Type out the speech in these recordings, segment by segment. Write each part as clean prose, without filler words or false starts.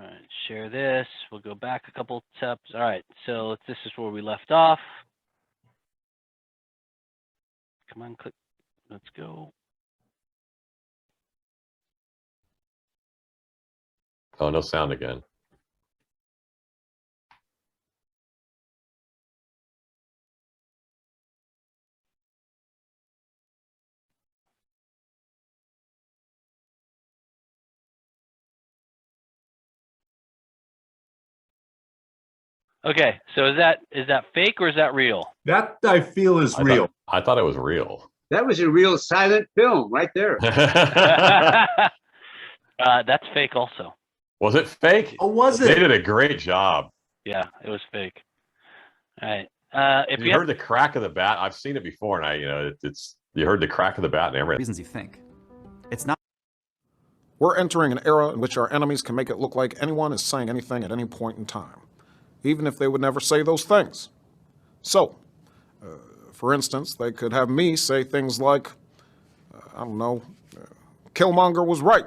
All right, share this. We'll go back a couple steps. All right, so this is where we left off. Come on, click. Let's go. Oh, no sound again. Okay, so is that fake or is that real? That I feel is real. I thought it was real. That was a real silent film right there. That's fake also. Was it fake? Oh, was They it? did a great job. Yeah, it was fake. All right. If you heard the crack of the bat, I've seen it before, and you heard the crack of the bat and everything. Reasons you think. It's not. We're entering an era in which our enemies can make it look like anyone is saying anything at any point in time, even if they would never say those things. So, for instance, they could have me say things like, I don't know, Killmonger was right,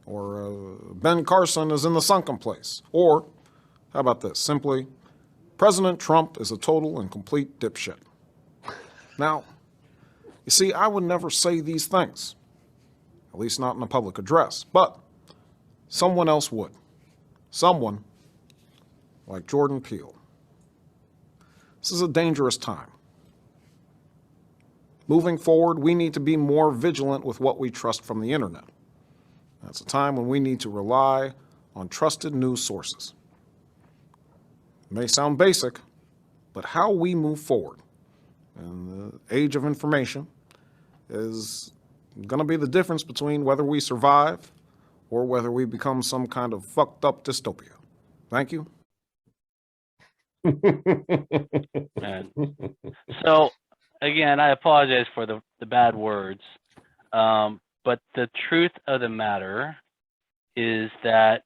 or Ben Carson is in the sunken place, or, how about this, simply, President Trump is a total and complete dipshit. Now, you see, I would never say these things, at least not in a public address, but someone else would. Someone like Jordan Peele. This is a dangerous time. Moving forward, we need to be more vigilant with what we trust from the internet. That's a time when we need to rely on trusted news sources. It may sound basic, but how we move forward in the age of information is going to be the difference between whether we survive or whether we become some kind of fucked up dystopia. Thank you. So, again, I apologize for the bad words, but the truth of the matter is that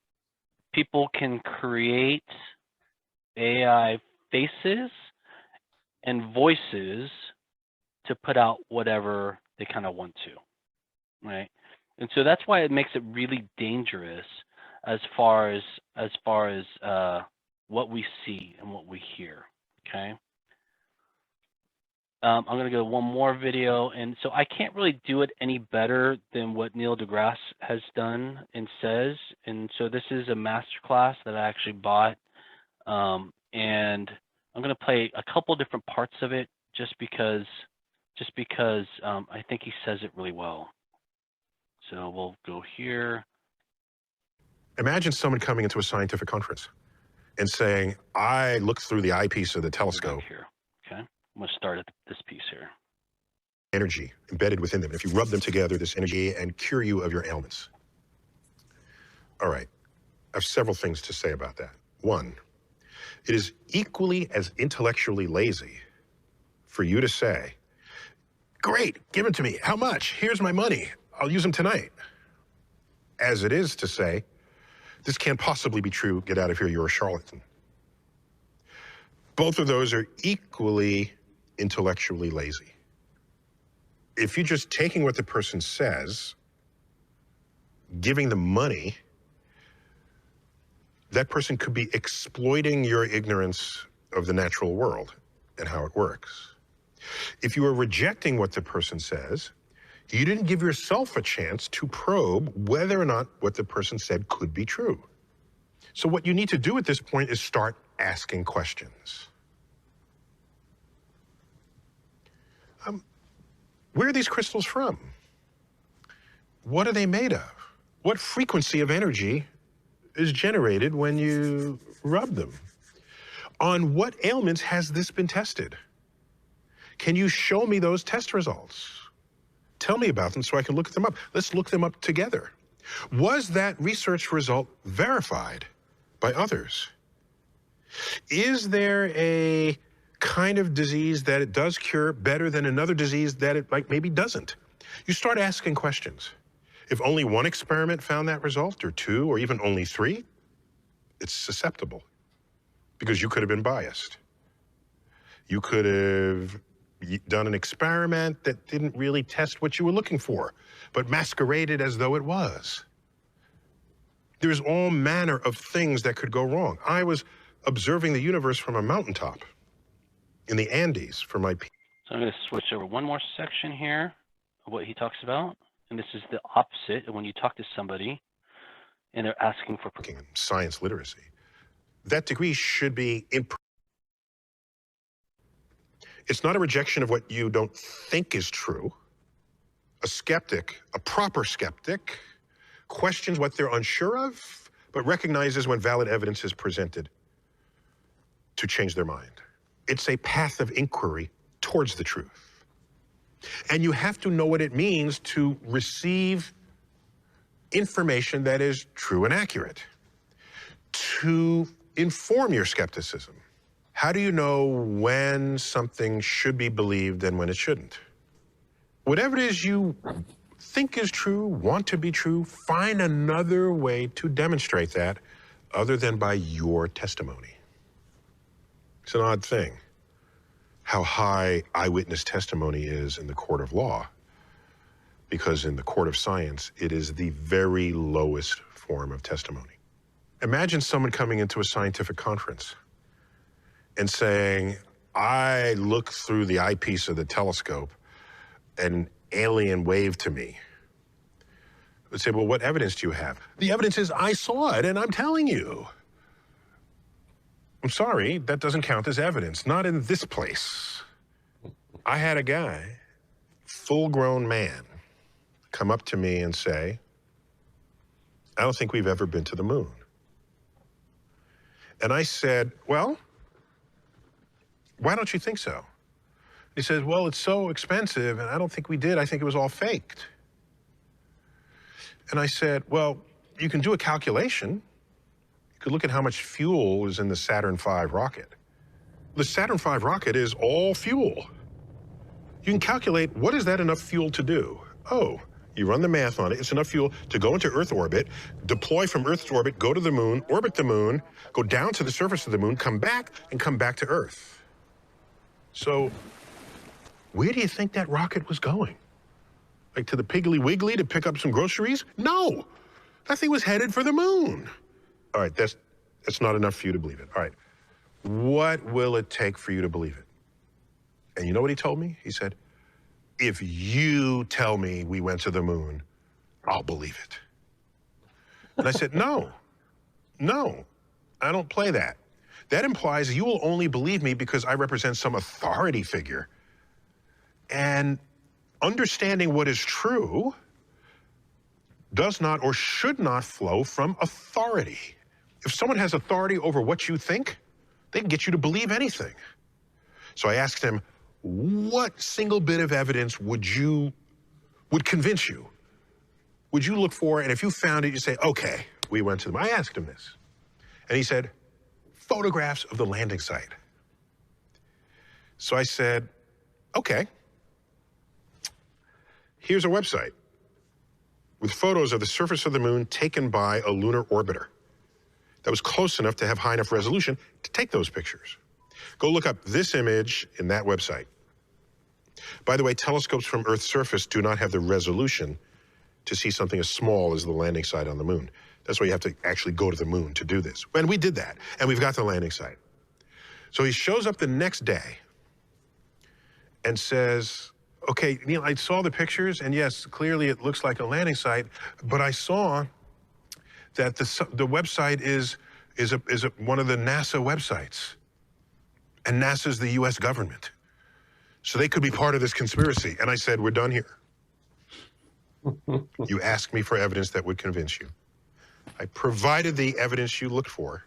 people can create AI faces and voices to put out whatever they kind of want to, right? And so that's why it makes it really dangerous as far as what we see and what we hear. Okay. I'm going to go one more video, and so I can't really do it any better than what Neil deGrasse has done and says. And so this is a masterclass that I actually bought, and I'm going to play a couple different parts of it just because I think he says it really well. So we'll go here. Imagine someone coming into a scientific conference and saying, I looked through the eyepiece of the telescope. Here. Okay. I'm going to start at this piece here. Energy embedded within them. If you rub them together, this energy and cure you of your ailments. All right. I have several things to say about that. One, it is equally as intellectually lazy for you to say, great, give it to me. How much? Here's my money. I'll use them tonight. As it is to say, this can't possibly be true. Get out of here. You're a charlatan. Both of those are equally intellectually lazy. If you're just taking what the person says, giving them money, that person could be exploiting your ignorance of the natural world and how it works. If you are rejecting what the person says, you didn't give yourself a chance to probe whether or not what the person said could be true. So what you need to do at this point is start asking questions. Where are these crystals from? What are they made of? What frequency of energy is generated when you rub them? On what ailments has this been tested? Can you show me those test results? Tell me about them so I can look them up. Let's look them up together. Was that research result verified by others? Is there a kind of disease that it does cure better than another disease that it maybe doesn't? You start asking questions. If only one experiment found that result, or two, or even only three, it's susceptible because you could have been biased. You could have done an experiment that didn't really test what you were looking for, but masqueraded as though it was. There's all manner of things that could go wrong. I was observing the universe from a mountaintop in the Andes for my So I'm going to switch over one more section here of what he talks about. And this is the opposite of when you talk to somebody and they're asking for in science literacy. That degree should be it's not a rejection of what you don't think is true. A skeptic, a proper skeptic, questions what they're unsure of, but recognizes when valid evidence is presented to change their mind. It's a path of inquiry towards the truth. And you have to know what it means to receive information that is true and accurate, to inform your skepticism. How do you know when something should be believed and when it shouldn't? Whatever it is you think is true, want to be true, find another way to demonstrate that other than by your testimony. It's an odd thing how high eyewitness testimony is in the court of law, because in the court of science, it is the very lowest form of testimony. Imagine someone coming into a scientific conference and saying, I looked through the eyepiece of the telescope, an alien waved to me. I would say, well, what evidence do you have? The evidence is I saw it and I'm telling you. I'm sorry, that doesn't count as evidence, not in this place. I had a guy, full-grown man, come up to me and say, I don't think we've ever been to the moon. And I said, well, why don't you think so? He says, well, it's so expensive, and I don't think we did. I think it was all faked. And I said, well, you can do a calculation. You could look at how much fuel is in the Saturn V rocket. The Saturn V rocket is all fuel. You can calculate, what is that enough fuel to do? Oh, you run the math on it. It's enough fuel to go into Earth orbit, deploy from Earth's orbit, go to the moon, orbit the moon, go down to the surface of the moon, come back, and come back to Earth. So where do you think that rocket was going? Like to the Piggly Wiggly to pick up some groceries? No, that thing was headed for the moon. All right, that's not enough for you to believe it. All right, what will it take for you to believe it? And you know what he told me? He said, if you tell me we went to the moon, I'll believe it. And I said, no, I don't play that. That implies you will only believe me because I represent some authority figure. And understanding what is true does not or should not flow from authority. If someone has authority over what you think, they can get you to believe anything. So I asked him, what single bit of evidence would convince you? Would you look for, and if you found it, you say, okay, we went to them. I asked him this. And he said, photographs of the landing site. So I said, okay, here's a website with photos of the surface of the moon taken by a lunar orbiter that was close enough to have high enough resolution to take those pictures. Go look up this image in that website. By the way, telescopes from Earth's surface do not have the resolution to see something as small as the landing site on the moon. That's why you have to actually go to the moon to do this. And we did that, and we've got the landing site. So he shows up the next day and says, okay, Neil, I saw the pictures, and yes, clearly it looks like a landing site, but I saw that the website is one of the NASA websites, and NASA's the US government. So they could be part of this conspiracy. And I said, we're done here. You asked me for evidence that would convince you. I provided the evidence you looked for,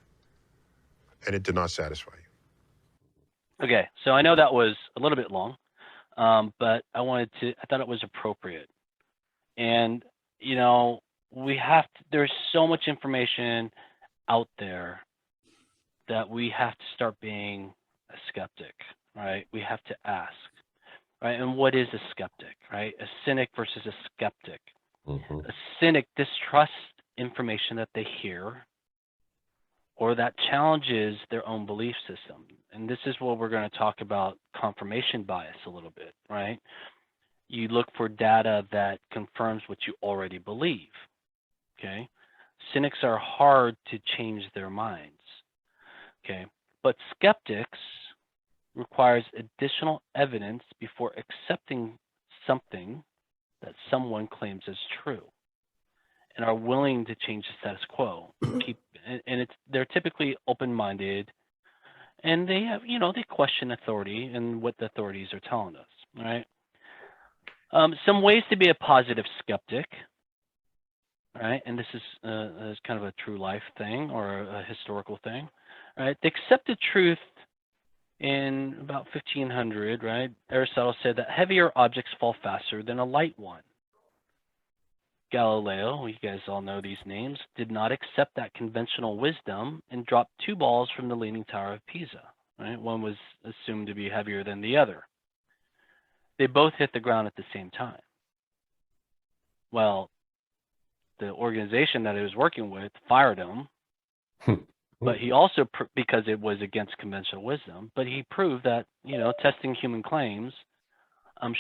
and it did not satisfy you. Okay, so I know that was a little bit long, but I thought it was appropriate. And, you know, there's so much information out there that we have to start being a skeptic, right? We have to ask, right? And what is a skeptic, right? A cynic versus a skeptic. Mm-hmm. A cynic distrusts information that they hear or that challenges their own belief system. And this is what we're going to talk about confirmation bias a little bit, right? You look for data that confirms what you already believe, okay? Cynics are hard to change their minds. Okay, but skeptics requires additional evidence before accepting something that someone claims is true, and are willing to change the status quo. They're typically open-minded, and they have, they question authority and what the authorities are telling us. All right. Some ways to be a positive skeptic. All right, and this is kind of a true life thing or a historical thing. All right, they accepted truth in about 1500. Right, Aristotle said that heavier objects fall faster than a light one. Galileo, you guys all know these names, did not accept that conventional wisdom and dropped 2 balls from the Leaning Tower of Pisa. Right? One was assumed to be heavier than the other. They both hit the ground at the same time. Well, the organization that he was working with fired him, but he also, because it was against conventional wisdom, but he proved that, testing human claims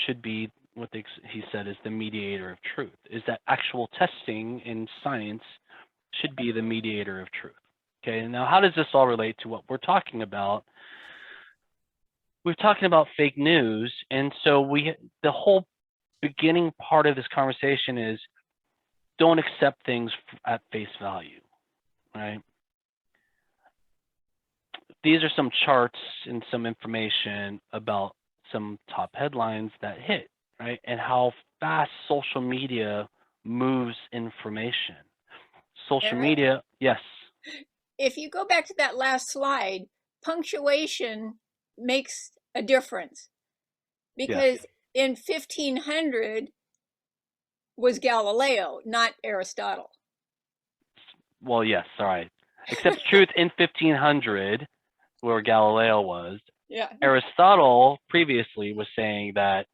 should be what he said is the mediator of truth, is that actual testing in science should be the mediator of truth. Okay, now how does this all relate to what we're talking about? We're talking about fake news, and so the whole beginning part of this conversation is don't accept things at face value, right? These are some charts and some information about some top headlines that hit, right? And how fast social media moves information. Social Eric? media, yes. If you go back to that last slide, punctuation makes a difference, because in 1500 was Galileo, not Aristotle. Well, yes, all right. Accept truth in 1500, where Galileo was. Yeah. Aristotle previously was saying that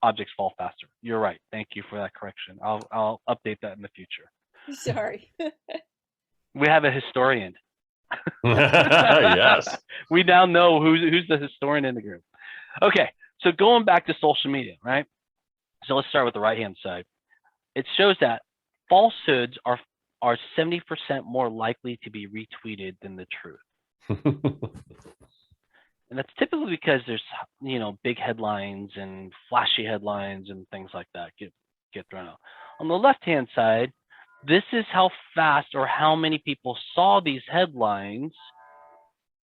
objects fall faster. You're right. Thank you for that correction. I'll update that in the future. Sorry. We have a historian. Yes. We now know who's the historian in the group. Okay, so going back to social media, right? So let's start with the right-hand side. It shows that falsehoods are 70% more likely to be retweeted than the truth. And that's typically because there's, big headlines and flashy headlines and things like that get thrown out. On the left-hand side, this is how fast or how many people saw these headlines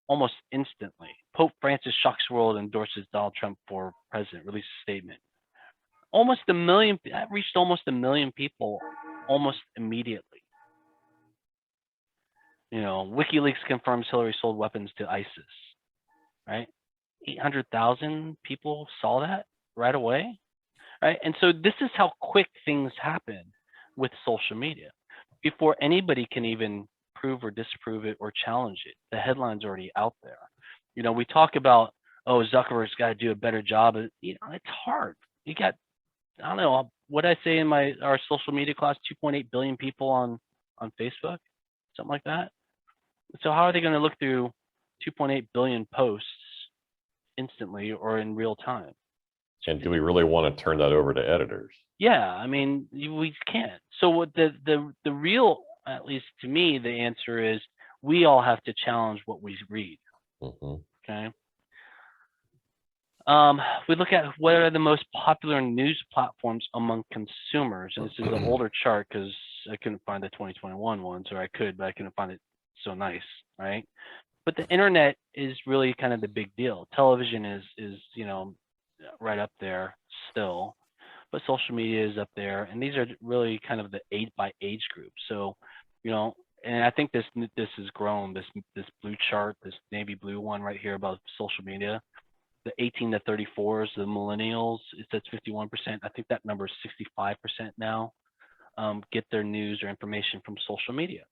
almost instantly. Pope Francis shocks world, endorses Donald Trump for president, released a statement. Almost 1 million, that reached almost 1 million people almost immediately. WikiLeaks confirms Hillary sold weapons to ISIS, right? 800,000 people saw that right away, right? And so this is how quick things happen with social media. Before anybody can even prove or disprove it or challenge it, the headline's already out there. We talk about, Zuckerberg's got to do a better job. It's hard. You got, I don't know, what I say in our social media class, 2.8 billion people on Facebook, something like that. So how are they going to look through 2.8 billion posts instantly or in real time? And do we really want to turn that over to editors? Yeah, I mean, we can't. So what the real, at least to me, the answer is we all have to challenge what we read. Mm-hmm. Okay. We look at what are the most popular news platforms among consumers, and this is an older chart because I couldn't find the 2021 ones, or I could, but I couldn't find it so nice, right? But the internet is really kind of the big deal. Television is right up there still, but social media is up there, and these are really kind of the by age group. So, and I think this has grown. This blue chart, this navy blue one right here about social media, the 18 to 34s, the millennials, it says 51%. I think that number is 65% now. Get their news or information from social media.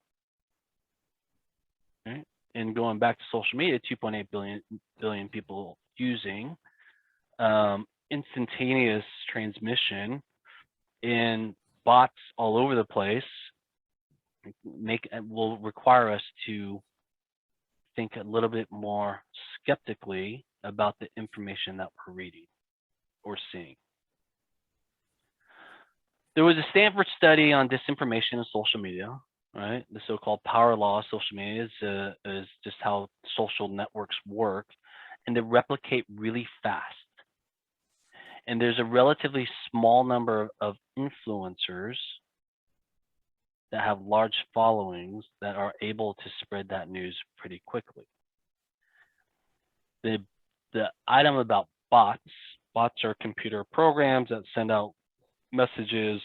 Right? And going back to social media, 2.8 billion people using instantaneous transmission in bots all over the place will require us to think a little bit more skeptically about the information that we're reading or seeing. There was a Stanford study on disinformation in social media. right? The so-called power law of social media is just how social networks work, and they replicate really fast. And there's a relatively small number of influencers that have large followings that are able to spread that news pretty quickly. The item about bots are computer programs that send out messages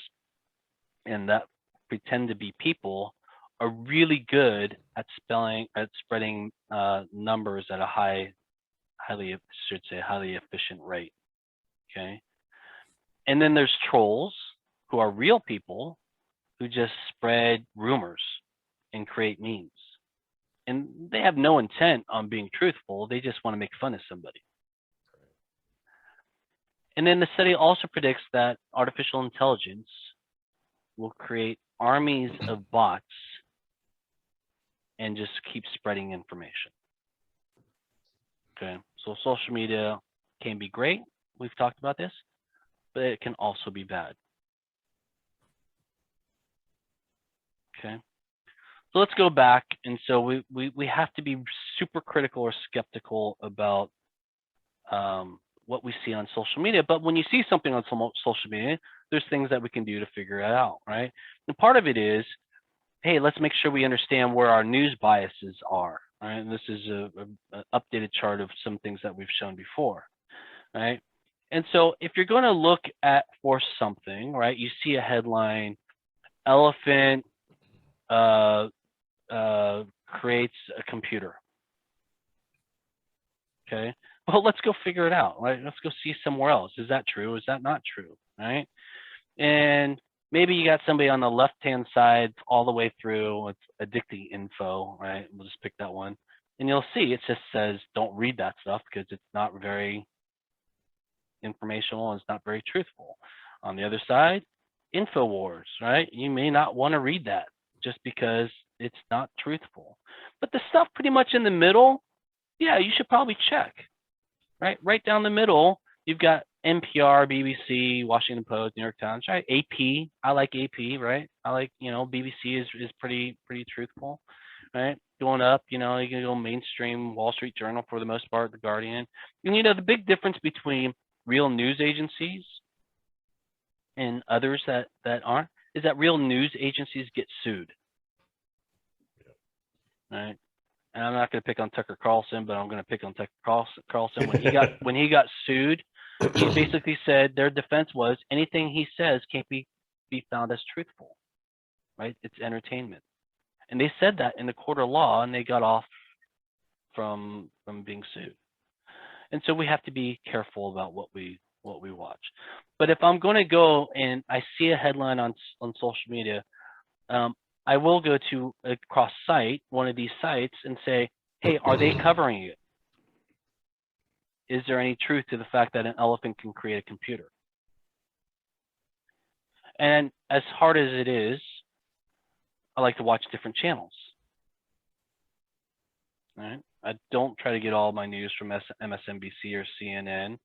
and that pretend to be people, are really good at spreading numbers at a highly efficient rate. Okay. And then there's trolls, who are real people who just spread rumors and create memes. And they have no intent on being truthful. They just want to make fun of somebody. And then the study also predicts that artificial intelligence will create armies of bots and just keep spreading information. Okay, so social media can be great. We've talked about this, but it can also be bad. Okay, so let's go back. And so we have to be super critical or skeptical about what we see on social media. But when you see something on social media, there's things that we can do to figure it out, right? And part of it is, hey, let's make sure we understand where our news biases are, right? And this is an updated chart of some things that we've shown before, right? And so if you're going to look at for something, right, you see a headline, elephant creates a computer. Okay, well, let's go figure it out, right? Let's go see somewhere else. Is that true? Is that not true, right? And maybe you got somebody on the left-hand side all the way through with addicting info, right? We'll just pick that one. And you'll see it just says, don't read that stuff because it's not very informational and it's not very truthful. On the other side, InfoWars, right? You may not want to read that just because it's not truthful. But the stuff pretty much in the middle, yeah, you should probably check, right? Right down the middle, you've got NPR, BBC, Washington Post, New York Times, right? AP, I like AP, right? I like, BBC is pretty truthful, right? Going up, you can go mainstream, Wall Street Journal for the most part, The Guardian. And the big difference between real news agencies and others that aren't is that real news agencies get sued, right? And I'm not going to pick on Tucker Carlson, but I'm going to pick on Tucker Carlson. When he got sued, he basically said their defense was anything he says can't be found as truthful, right? It's entertainment, and they said that in the court of law, and they got off from being sued. And so we have to be careful about what we watch. But if I'm going to go and I see a headline on social media, I will go to a cross site, one of these sites, and say, hey, are they covering it? Is there any truth to the fact that an elephant can create a computer? And as hard as it is, I like to watch different channels. Right? I don't try to get all my news from MSNBC or CNN,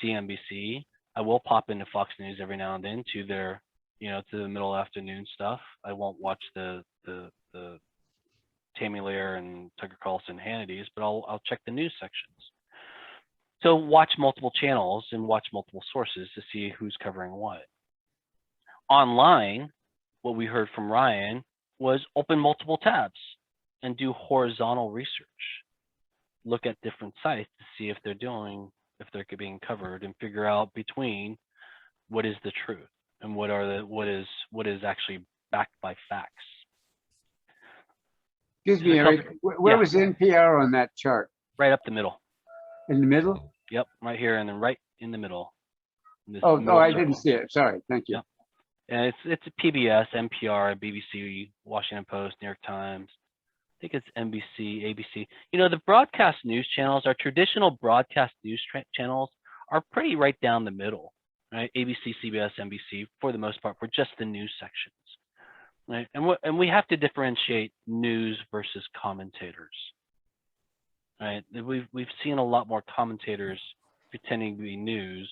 CNBC. I will pop into Fox News every now and then to their to the middle afternoon stuff. I won't watch the Tammy Lear and Tucker Carlson Hannity's, but I'll check the news sections. So watch multiple channels and watch multiple sources to see who's covering what. Online, what we heard from Ryan was open multiple tabs and do horizontal research. Look at different sites to see if they're being covered, and figure out between what is the truth and what is actually backed by facts. Excuse me, Eric. Where was NPR on that chart? Right up the middle. In the middle? Yep, right here, and then right in the middle. Oh, I didn't see it. Sorry. Thank you. Yep. And it's PBS, NPR, BBC, Washington Post, New York Times. I think it's NBC, ABC. The broadcast news channels, our traditional broadcast news channels, are pretty right down the middle, right? ABC, CBS, NBC, for the most part, for just the news sections, right? And we have to differentiate news versus commentators, right? We've seen a lot more commentators pretending to be news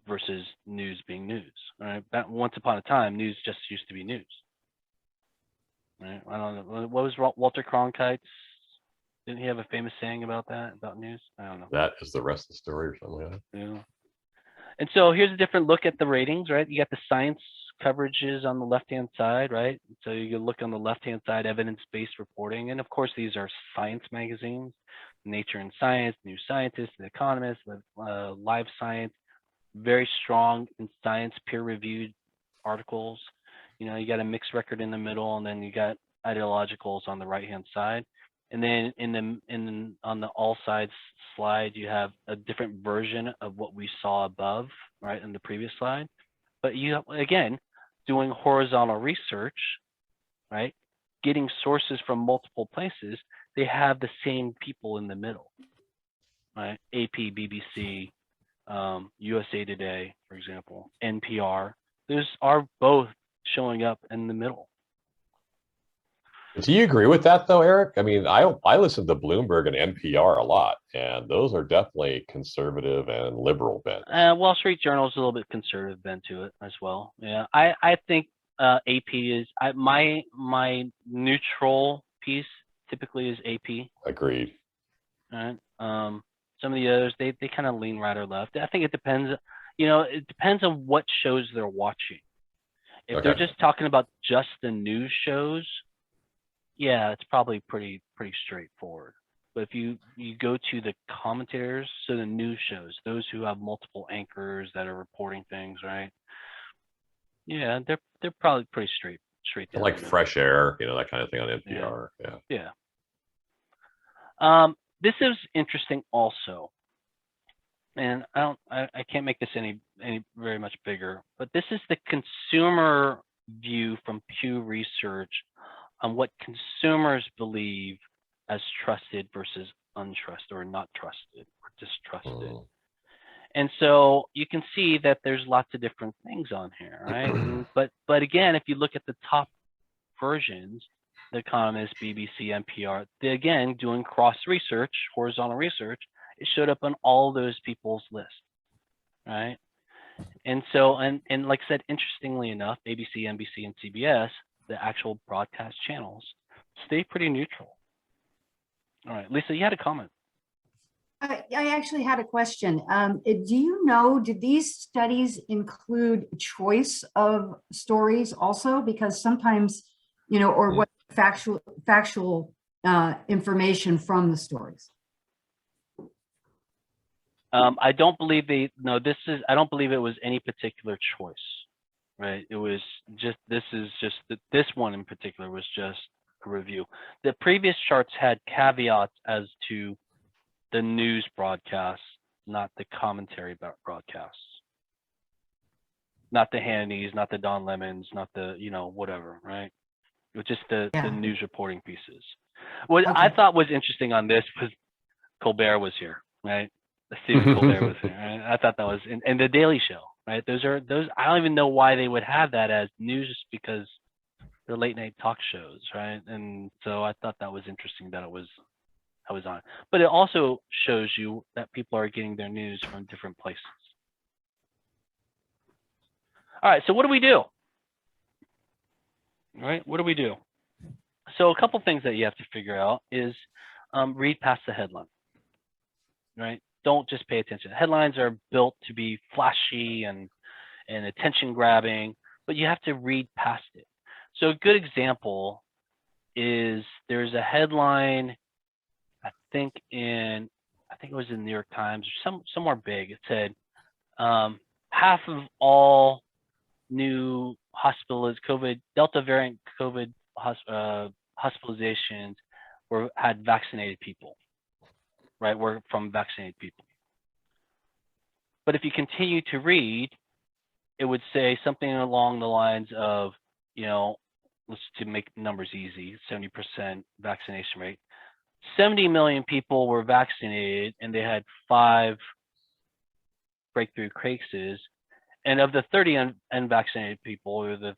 versus news being news, right? Once upon a time, news just used to be news, Right? I don't know. What was Walter Cronkite's? Didn't he have a famous saying about that, about news? I don't know. That is the rest of the story or something like that. Yeah. And so here's a different look at the ratings, right? You got the science coverages on the left-hand side, right? So you can look on the left-hand side, evidence-based reporting. And of course, these are science magazines, Nature and Science, New Scientist, The Economist, Live Science, very strong in science, peer-reviewed articles. You know, you got a mixed record in the middle, and then you got ideologicals on the right-hand side. And then on the all sides slide, you have a different version of what we saw above, right, in the previous slide. But you have, again, doing horizontal research, right, getting sources from multiple places, they have the same people in the middle, right? AP, BBC, USA Today, for example, NPR. Those are both showing up in the middle. Do you agree with that though, Eric? I mean, I listen to Bloomberg and NPR a lot, and those are definitely conservative and liberal bent. Wall Street Journal is a little bit conservative bent to it as well. Yeah, I think AP is my neutral piece typically is AP. Agreed. Right. Some of the others they kind of lean right or left. I think it depends. You know, it depends on what shows they're watching. If they're just talking about just the news shows, yeah, it's probably pretty straightforward. But if you go to the commentators, so the news shows, those who have multiple anchors that are reporting things, right? Yeah, they're probably pretty straight down. Like Fresh Air, you know, that kind of thing on NPR. Yeah. This is interesting also, and I can't make this any very much bigger, but this is the consumer view from Pew Research on what consumers believe as trusted versus untrusted, or not trusted or distrusted. And so you can see that there's lots of different things on here, right? but again, if you look at the top versions, The Economist, BBC, NPR, they again doing cross research, horizontal research, it showed up on all those people's lists, right? And so, and like I said, interestingly enough, ABC, NBC, and CBS, the actual broadcast channels, stay pretty neutral. All right, Lisa, you had a comment. I actually had a question. Do you know, did these studies include choice of stories also? Because sometimes, you know, or what factual information from the stories? I don't believe I don't believe it was any particular choice, right? It was just, this one in particular was just a review. The previous charts had caveats as to the news broadcasts, not the commentary broadcasts. Not the Hannitys, not the Don Lemons, not the, you know, whatever, right? It was just the news reporting pieces. What I thought was interesting on this was Colbert was here, right? Stephen Colbert was here. Right? I thought that was, and the Daily Show, right? Those, I don't even know why they would have that as news, because they're late night talk shows, right? And so I thought that was interesting that I was on. But it also shows you that people are getting their news from different places. All right, so what do we do? All right, what do we do? So a couple things that you have to figure out is read past the headline, right? Don't just pay attention. Headlines are built to be flashy and attention grabbing, but you have to read past it. So a good example is there's a headline, I think it was in the New York Times or somewhere big. It said half of all new Delta variant COVID hospitalizations had vaccinated people, right? Were from vaccinated people. But if you continue to read, it would say something along the lines of, you know, let's to make numbers easy, 70% vaccination rate. 70 million people were vaccinated and they had 5 breakthrough cases. And of the 30 unvaccinated people, or the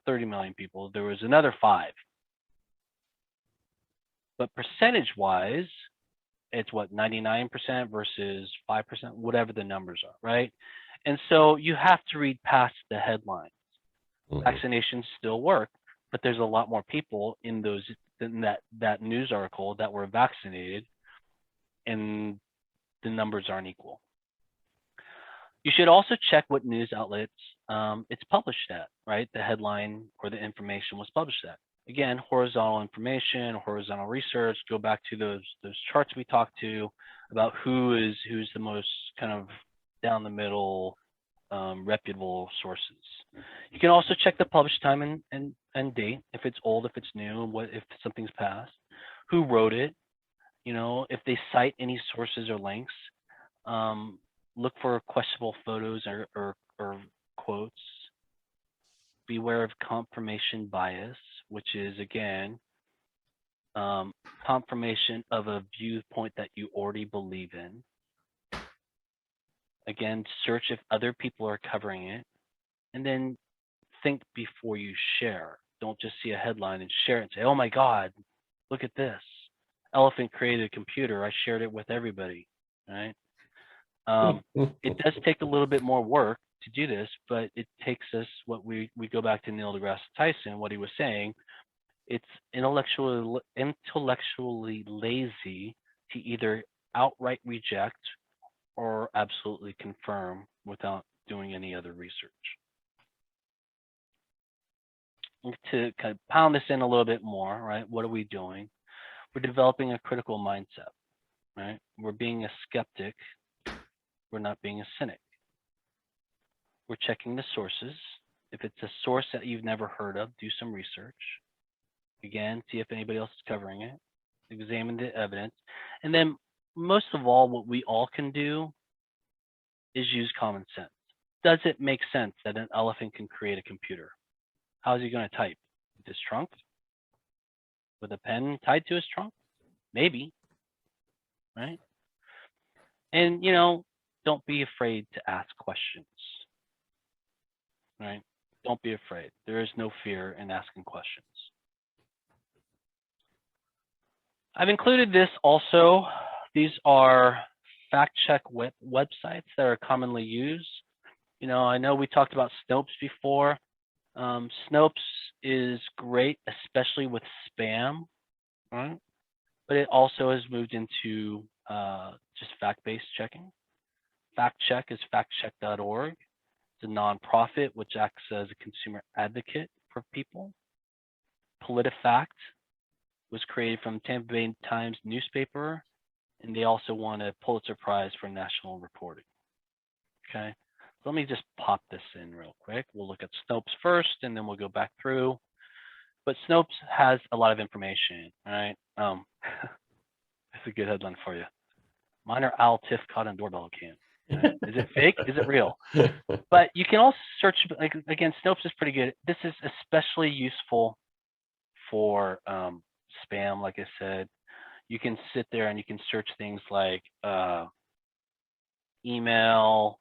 30 million people, there was another 5. But percentage-wise, it's what, 99% versus 5%, whatever the numbers are, right? And so you have to read past the headlines. Vaccinations still work, but there's a lot more people in that news article that were vaccinated, and the numbers aren't equal. You should also check what news outlets it's published at, right? The headline or the information was published at. Again, horizontal information, horizontal research. Go back to those charts we talked to about who's the most kind of down the middle, reputable sources. You can also check the published time and date, if it's old, if it's new, if something's passed, who wrote it, you know, if they cite any sources or links. Look for questionable photos or quotes. Beware of confirmation bias, which is, again, confirmation of a viewpoint that you already believe in. Again, search if other people are covering it, and then think before you share. Don't just see a headline and share it and say, oh my God, look at this. Elephant created a computer. I shared it with everybody, right? It does take a little bit more work to do this, but it takes us what we go back to Neil deGrasse Tyson, what he was saying. It's intellectually lazy to either outright reject or absolutely confirm without doing any other research. To kind of pound this in a little bit more, right? What are we doing? We're developing a critical mindset, right? We're being a skeptic. We're not being a cynic. We're checking the sources. If it's a source that you've never heard of, do some research. Again, see if anybody else is covering it. Examine the evidence. And then most of all, what we all can do is use common sense. Does it make sense that an elephant can create a computer? How is he going to type? With his trunk? With a pen tied to his trunk? Maybe, right? And, you know, don't be afraid to ask questions, right? Don't be afraid. There is no fear in asking questions. I've included this also. These are fact check websites that are commonly used. You know, I know we talked about Snopes before. Snopes is great, especially with spam, right? But it also has moved into just fact-based checking. Fact Check is factcheck.org. It's a nonprofit which acts as a consumer advocate for people. PolitiFact was created from Tampa Bay Times newspaper, and they also won a Pulitzer Prize for national reporting. Okay, so let me just pop this in real quick. We'll look at Snopes first, and then we'll go back through. But Snopes has a lot of information, right? That's a good headline for you. Minor owl tiff caught on doorbell cam. Right? Is it fake? Is it real? But you can also search, like, again, Snopes is pretty good. This is especially useful for spam, like I said. You can sit there and you can search things like email,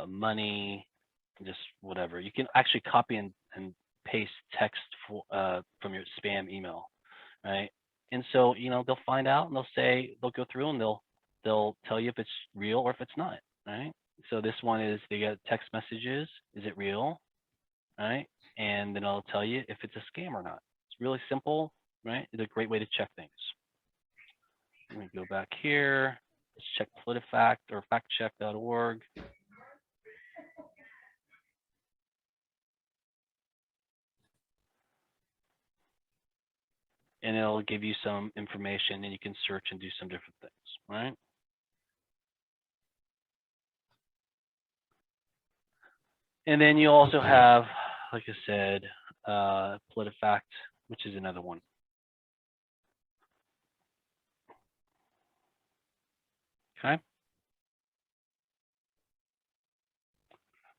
money, just whatever. You can actually copy and paste text from your spam email, right? And so, you know, they'll find out and they'll go through and they'll tell you if it's real or if it's not, right? So this one is, they get text messages. Is it real? Right? And then I'll tell you if it's a scam or not. It's really simple, right? It's a great way to check things. Let me go back here. Let's check PolitiFact or factcheck.org. And it'll give you some information and you can search and do some different things, right? And then you also have, like I said, PolitiFact, which is another one. Okay.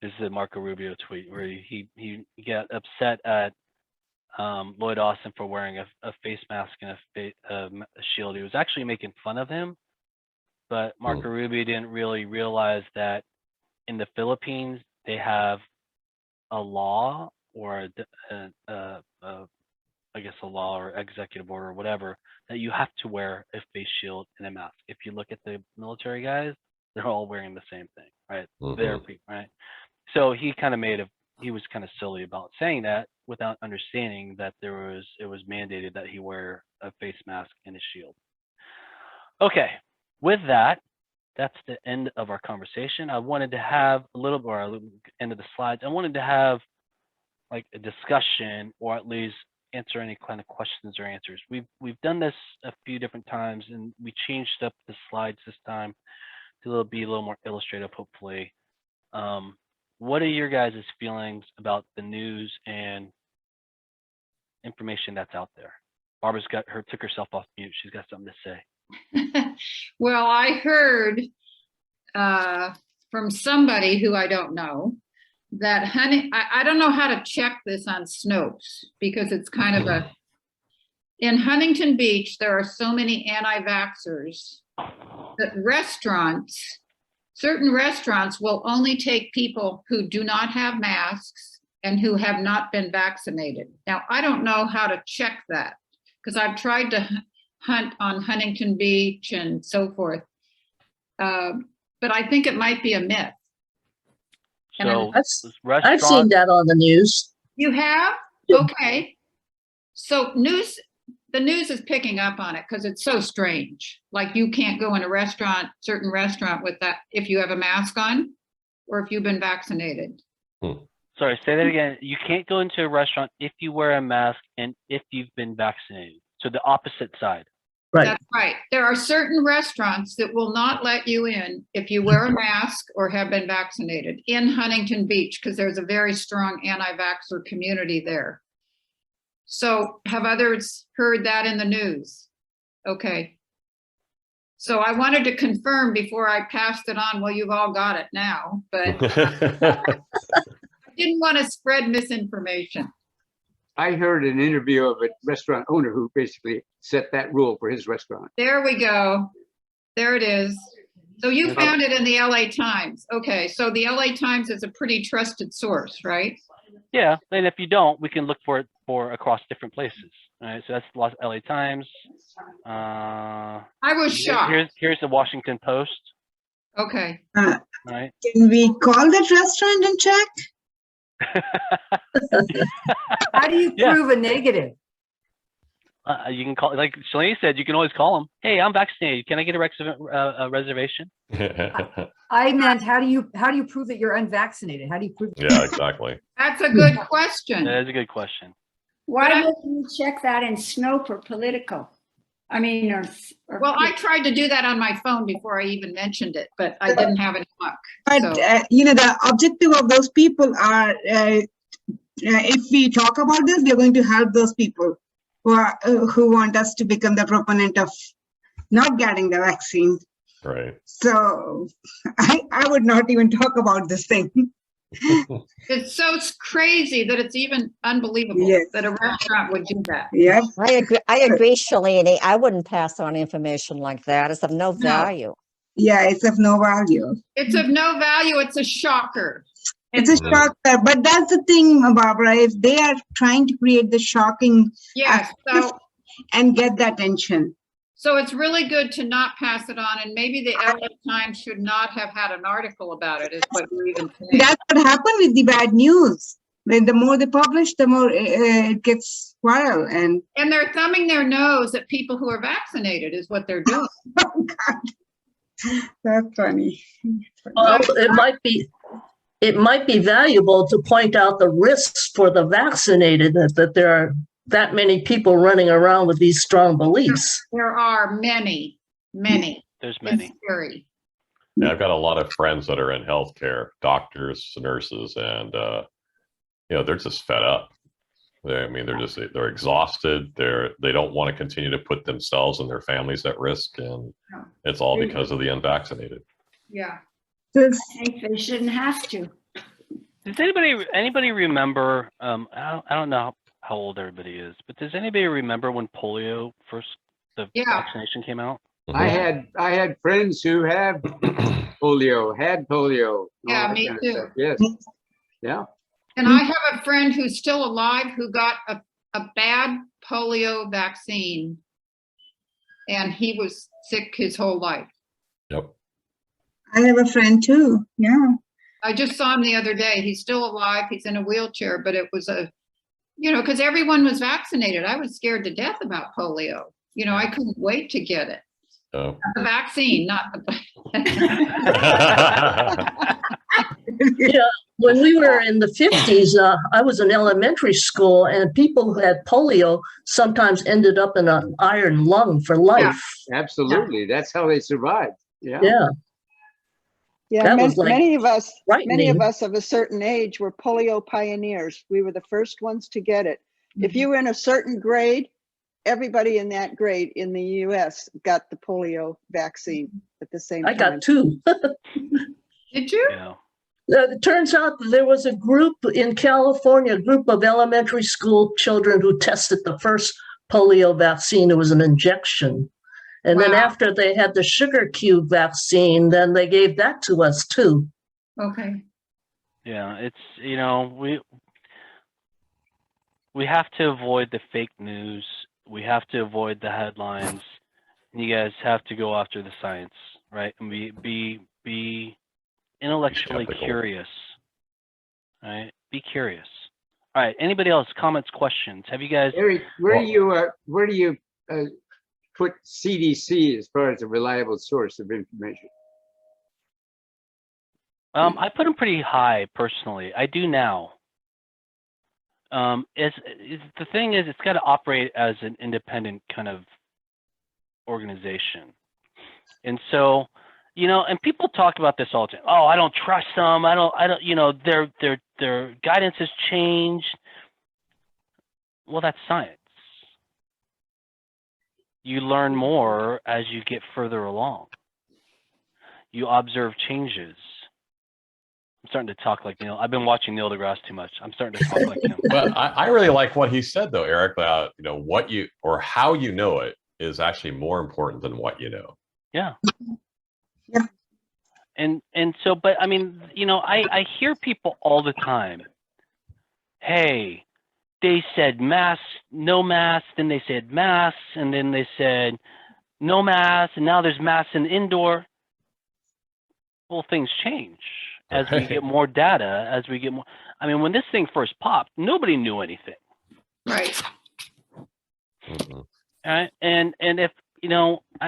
This is a Marco Rubio tweet where he got upset at Lloyd Austin for wearing a face mask and a shield. He was actually making fun of him, but Marco Rubio didn't really realize that in the Philippines they have a law or I guess a law or executive order or whatever that you have to wear a face shield and a mask. If you look at the military guys, they're all wearing the same thing, right? Right. So he kind of he was kind of silly about saying that without understanding that it was mandated that he wear a face mask and a shield. Okay, with that, that's the end of our conversation. I wanted to have a little end of the slides. I wanted to have like a discussion, or at least answer any kind of questions or answers. We've done this a few different times, and we changed up the slides this time to be a little more illustrative, hopefully. What are your guys' feelings about the news and information that's out there? Barbara's took herself off mute. She's got something to say. Well, I heard from somebody who I don't know that I don't know how to check this on Snopes, because it's kind of in Huntington Beach, there are so many anti-vaxxers that certain restaurants will only take people who do not have masks and who have not been vaccinated. Now, I don't know how to check that, because I've tried to hunt on Huntington Beach and so forth. But I think it might be a myth. So I've seen that on the news. You have? Okay. So the news is picking up on it because it's so strange. Like, you can't go in a certain restaurant with that if you have a mask on or if you've been vaccinated. Sorry, say that again. You can't go into a restaurant if you wear a mask and if you've been vaccinated. So the opposite side. Right. That's right. There are certain restaurants that will not let you in if you wear a mask or have been vaccinated in Huntington Beach, because there's a very strong anti-vaxxer community there. So have others heard that in the news? Okay. So I wanted to confirm before I passed it on. Well, you've all got it now, but I didn't want to spread misinformation. I heard an interview of a restaurant owner who basically set that rule for his restaurant. There we go. There it is. So you found it in the LA Times. Okay, so the LA Times is a pretty trusted source, right? Yeah, and if you don't, we can look for it across different places. All right, so that's the LA Times. I was shocked. Here's the Washington Post. Okay. All right. Can we call that restaurant and check? How do you prove a negative? You can call, like Shalini said, you can always call them. Hey, I'm vaccinated. Can I get a reservation? I meant, how do you prove that you're unvaccinated? How do you prove? Yeah, exactly. That's a good question. That is a good question. Why don't you check that in Snope or Political? I mean, well, I tried to do that on my phone before I even mentioned it, but I didn't have any luck. But, So. The objective of those people are, if we talk about this, we're going to help those people who want us to become the proponent of not getting the vaccine. Right. So I would not even talk about this thing. It's so crazy that it's even unbelievable that a restaurant would do that. Yes. I agree, Shalini. I wouldn't pass on information like that. It's of no value. Yeah, it's of no value. It's of no value. It's a shocker. It's a shocker. But that's the thing, Barbara, if they are trying to create the shocking and get the attention. So it's really good to not pass it on, and maybe the LA Times should not have had an article about it, is what you're even saying. That's what happened with the bad news. The more they publish, the more it gets viral. And they're thumbing their nose at people who are vaccinated, is what they're doing. Oh, God. That's funny. Well, it might be valuable to point out the risks for the vaccinated, that there are that many people running around with these strong beliefs. There are many. There's many. It's scary. Yeah, I've got a lot of friends that are in healthcare, doctors, nurses, and they're just fed up. They're exhausted. They don't want to continue to put themselves and their families at risk, and it's all because of the unvaccinated. Yeah. I think they shouldn't have to. Does anybody remember? I don't know how old everybody is, but does anybody remember when polio the vaccination came out? I had friends who have polio, had polio. Yeah, me too. Yes. Yeah. And I have a friend who's still alive who got a bad polio vaccine, and he was sick his whole life. Yep. I have a friend too. Yeah. I just saw him the other day. He's still alive. He's in a wheelchair, but it was because everyone was vaccinated. I was scared to death about polio. I couldn't wait to get it. Oh. The vaccine, not the. Yeah, when we were in the 50s, I was in elementary school, and people who had polio sometimes ended up in an iron lung for life. Absolutely. That's how they survived. Yeah. Yeah. Yeah, That was like many of us frightening. of a certain age were polio pioneers. We were the first ones to get it. If you were in a certain grade, everybody in that grade in the US got the polio vaccine at the same time. I got 2. Did you? Yeah. It turns out that there was a group in California, a group of elementary school children who tested the first polio vaccine. It was an injection. And then after they had the sugar cube vaccine, then they gave that to us too. Okay. Yeah, it's we have to avoid the fake news. We have to avoid the headlines. You guys have to go after the science, right? And be intellectually curious, right? Be curious. All right. Anybody else? Comments, questions? Have you guys? Eric, where do you put CDC as far as a reliable source of information? I put them pretty high personally. I do now. The thing is, it's got to operate as an independent kind of organization, and so and people talk about this all the time. Oh, I don't trust them. I don't. Their guidance has changed. Well, that's science. You learn more as you get further along. You observe changes. I'm starting to talk like Neil. I've been watching Neil deGrasse too much. I'm starting to talk like him. But I really like what he said, though, Eric, about what you or how you know it is actually more important than what you know. Yeah. Yeah. And so, but I mean, I hear people all the time. Hey, they said mask, no mask, then they said masks, and then they said no mask, and now there's masks in indoor. Well, things change as we get more data, as we get more. I mean, when this thing first popped, nobody knew anything. Right. And if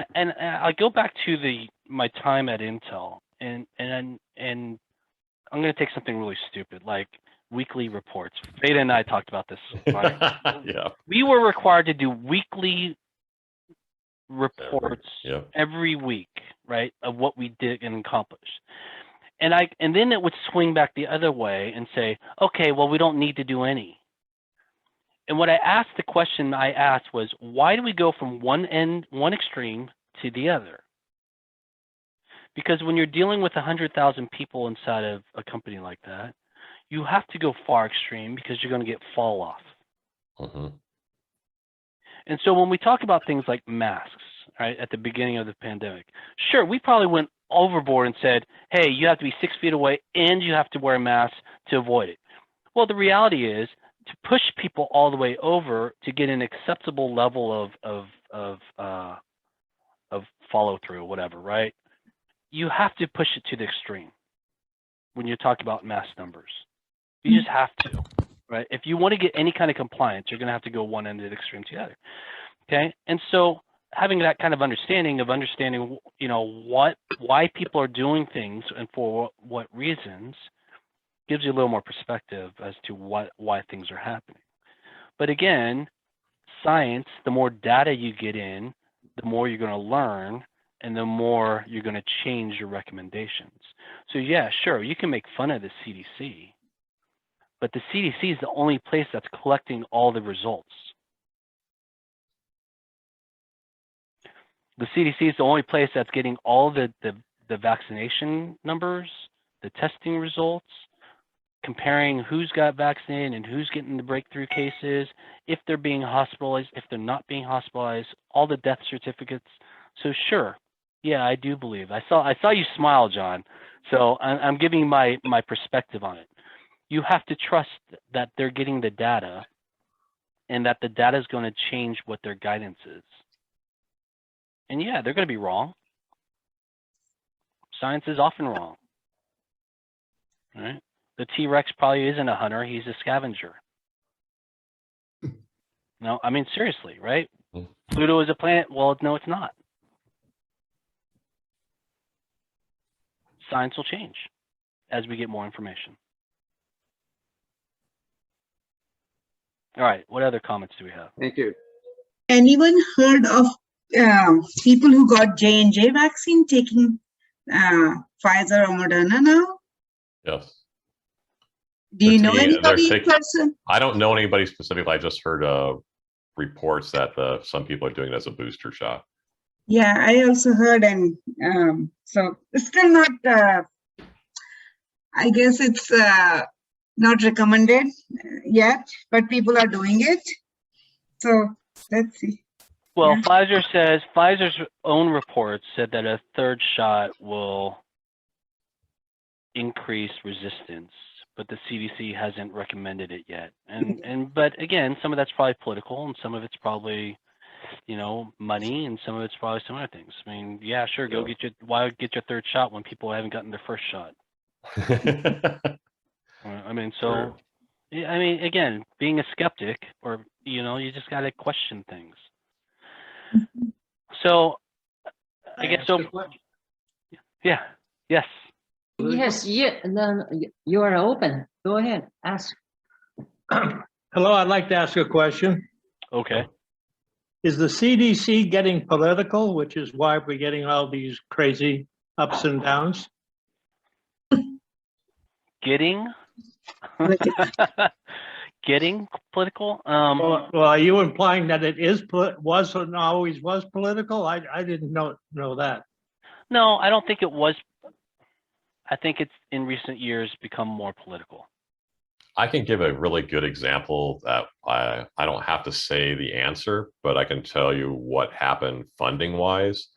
I go back to my time at Intel, and I'm going to take something really stupid like weekly reports. Beta and I talked about this. Right? Yeah. We were required to do weekly reports every week, right, of what we did and accomplished. And then it would swing back the other way and say, okay, well, we don't need to do any. And the question I asked was, why do we go from one extreme to the other? Because when you're dealing with 100,000 people inside of a company like that, you have to go far extreme because you're going to get fall off. And so when we talk about things like masks, right, at the beginning of the pandemic, sure, we probably went overboard and said, hey, you have to be 6 feet away and you have to wear a mask to avoid it. Well, the reality is to push people all the way over to get an acceptable level of follow through, whatever, right? You have to push it to the extreme when you're talking about mass numbers. You just have to, right? If you want to get any kind of compliance, you're going to have to go one end of the extreme to the other. Okay, and so having that kind of understanding, why people are doing things and for what reasons, gives you a little more perspective as to why things are happening. But again, science, the more data you get in, the more you're going to learn, and the more you're going to change your recommendations. So yeah, sure, you can make fun of the CDC, but the CDC is the only place that's collecting all the results. The CDC is the only place that's getting all the vaccination numbers, the testing results, comparing who's got vaccinated and who's getting the breakthrough cases, if they're being hospitalized, if they're not being hospitalized, all the death certificates. So sure, yeah, I do believe. I saw you smile, John. So I'm giving my perspective on it. You have to trust that they're getting the data and that the data is going to change what their guidance is. And yeah, they're going to be wrong. Science is often wrong. right? The T-Rex probably isn't a hunter, he's a scavenger. No, I mean, seriously, right? Pluto is a planet. Well, no, it's not. Science will change as we get more information. All right, what other comments do we have? Thank you. Anyone heard of people who got J&J vaccine taking Pfizer or Moderna now? Yes. Do you know They're anybody in taking- person? I don't know anybody specifically. I just heard reports that some people are doing it as a booster shot. Yeah, I also heard, and so it's still not. I guess it's not recommended yet, but people are doing it. So let's see. Well, Yeah. Pfizer's own reports said that a third shot will increase resistance, but the CDC hasn't recommended it yet. But again, some of that's probably political, and some of it's probably, you know, money, and some of it's probably some other things. I mean, yeah, sure, go get why get your third shot when people haven't gotten their first shot? I mean, so, yeah, I mean, again, being a skeptic, or, you know, you just got to question things. So, I guess so. Yeah. Yes. Yes, yeah, then you are open. Go ahead, ask. Hello, I'd like to ask a question. Okay. Is the CDC getting political, which is why we're getting all these crazy ups and downs? Getting getting political? Well, are you implying that it was and always was political? I didn't know that. No, I don't think it was. I think it's in recent years become more political. I can give a really good example that I don't have to say the answer, but I can tell you what happened funding wise.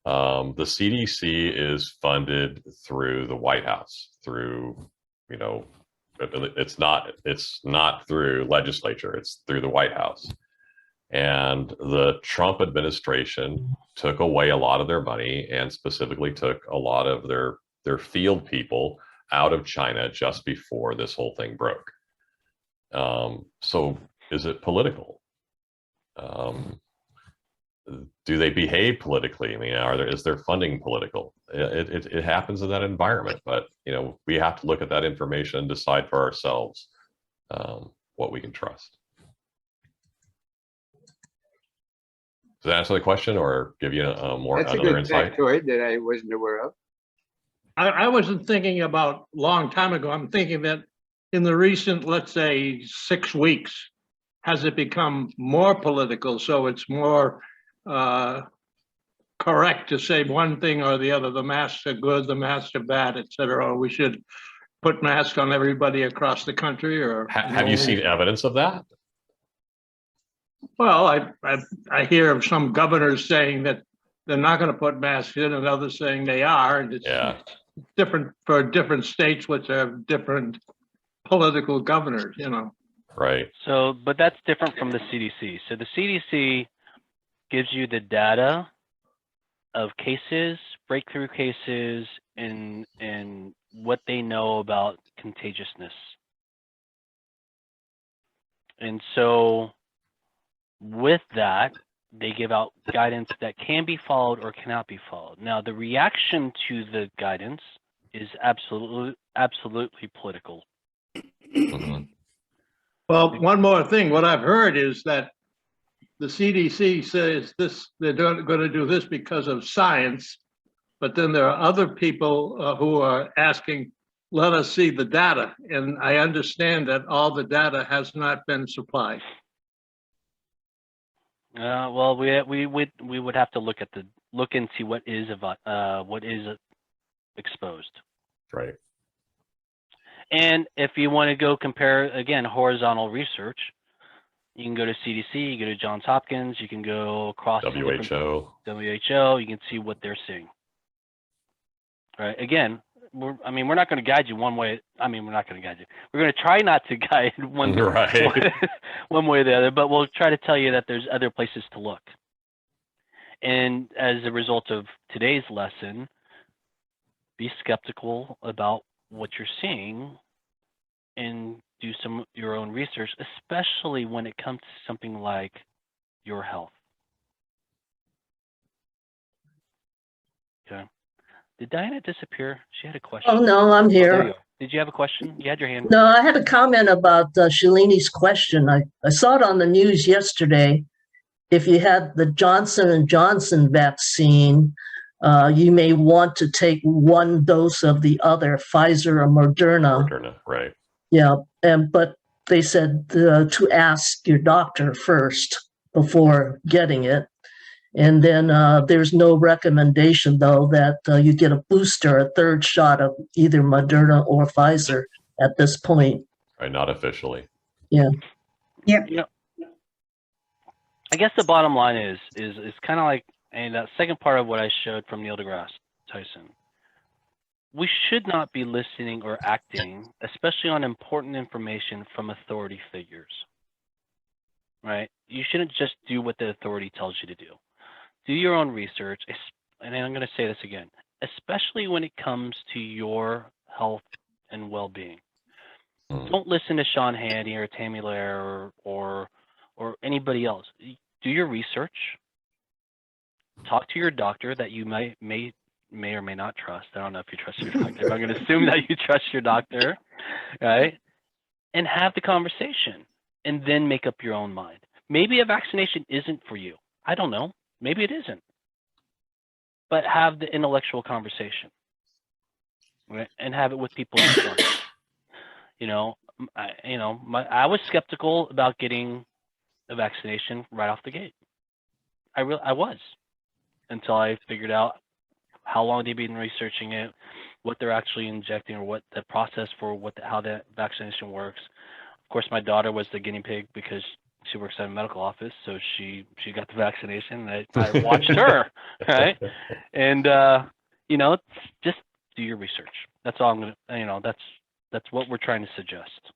The CDC is funded through the White House, through, you know, it's not through legislature, it's through the White House. And the Trump administration took away a lot of their money, and specifically took a lot of their field people out of China just before this whole thing broke. So is it political? Do they behave politically? I mean, is their funding political? It happens in that environment, but you know, we have to look at that information and decide for ourselves what we can trust. Does that answer the question, or give you That's a another good insight? factoid that I wasn't aware of. I wasn't thinking about a long time ago. I'm thinking that in the recent, let's say, 6 weeks, has it become more political? So it's more correct to say one thing or the other. The masks are good, the masks are bad, et cetera. Or we should put masks on everybody across the country. Or Have you seen evidence of that? Well, I hear of some governors saying that they're not going to put masks in, and others saying they are. And it's different for different states, which have different political governors, you know. Right. So, but that's different from the CDC. So the CDC gives you the data of cases, breakthrough cases, and what they know about contagiousness. And so with that, they give out guidance that can be followed or cannot be followed. Now, the reaction to the guidance is absolutely political. Well, one more thing. What I've heard is that the CDC says they're going to do this because of science, but then there are other people who are asking, let us see the data. And I understand that all the data has not been supplied. Well, we would have to look and see what is exposed. Right. And if you want to go compare, again, horizontal research, you can go to CDC, you go to Johns Hopkins, you can go across WHO. WHO, you can see what they're seeing. Right. Again, we're not going to guide you one way. I mean, we're not going to guide you. We're going to try not to guide one way or the other, but we'll try to tell you that there's other places to look. And as a result of today's lesson, be skeptical about what you're seeing and do your own research, especially when it comes to something like your health. Okay. Did Diana disappear? She had a question. Oh, no, I'm There you here. go. Did you have a question? You had your hand. No, I had a comment about Shalini's question. I saw it on the news yesterday. If you had the Johnson & Johnson vaccine, you may want to take one dose of the other, Pfizer or Moderna. Moderna, right. Yeah, but they said to ask your doctor first before getting it. And then there's no recommendation, though, that you get a booster, a third shot of either Moderna or Pfizer at this point. Right, not officially. Yeah. Yep. You know, I guess the bottom line is kind of like, and that second part of what I showed from Neil deGrasse Tyson. We should not be listening or acting, especially on important information from authority figures, right? You shouldn't just do what the authority tells you to do. Do your own research, and I'm going to say this again, especially when it comes to your health and well-being. Don't listen to Sean Hannity or Tammy Lair or anybody else. Do your research. Talk to your doctor that you may or may not trust. I don't know if you trust your doctor, but I'm going to assume that you trust your doctor, right? And have the conversation, and then make up your own mind. Maybe a vaccination isn't for you. I don't know. Maybe it isn't. But have the intellectual conversation, right? And have it with people in front. I was skeptical about getting a vaccination right off the gate. I was, until I figured out how long they've been researching it, what they're actually injecting, or what the process for how that vaccination works. Of course, my daughter was the guinea pig because she works at a medical office, so she got the vaccination. I watched her, right? And just do your research. That's all I'm gonna. That's what we're trying to suggest.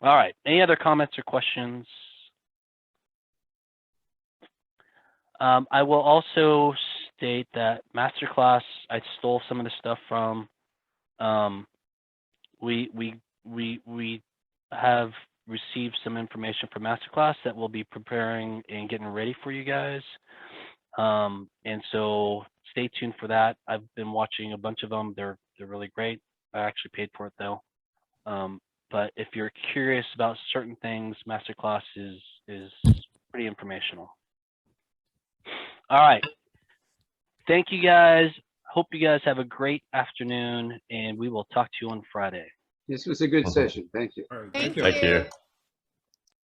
All right. Any other comments or questions? I will also state that masterclass, I stole some of the stuff from. We have received some information from masterclass that we'll be preparing and getting ready for you guys. And so stay tuned for that. I've been watching a bunch of them. They're really great. I actually paid for it though. But if you're curious about certain things, masterclass is pretty informational. All right. Thank you guys. Hope you guys have a great afternoon, and we will talk to you on Friday. This was a good session. Thank you. Thank you.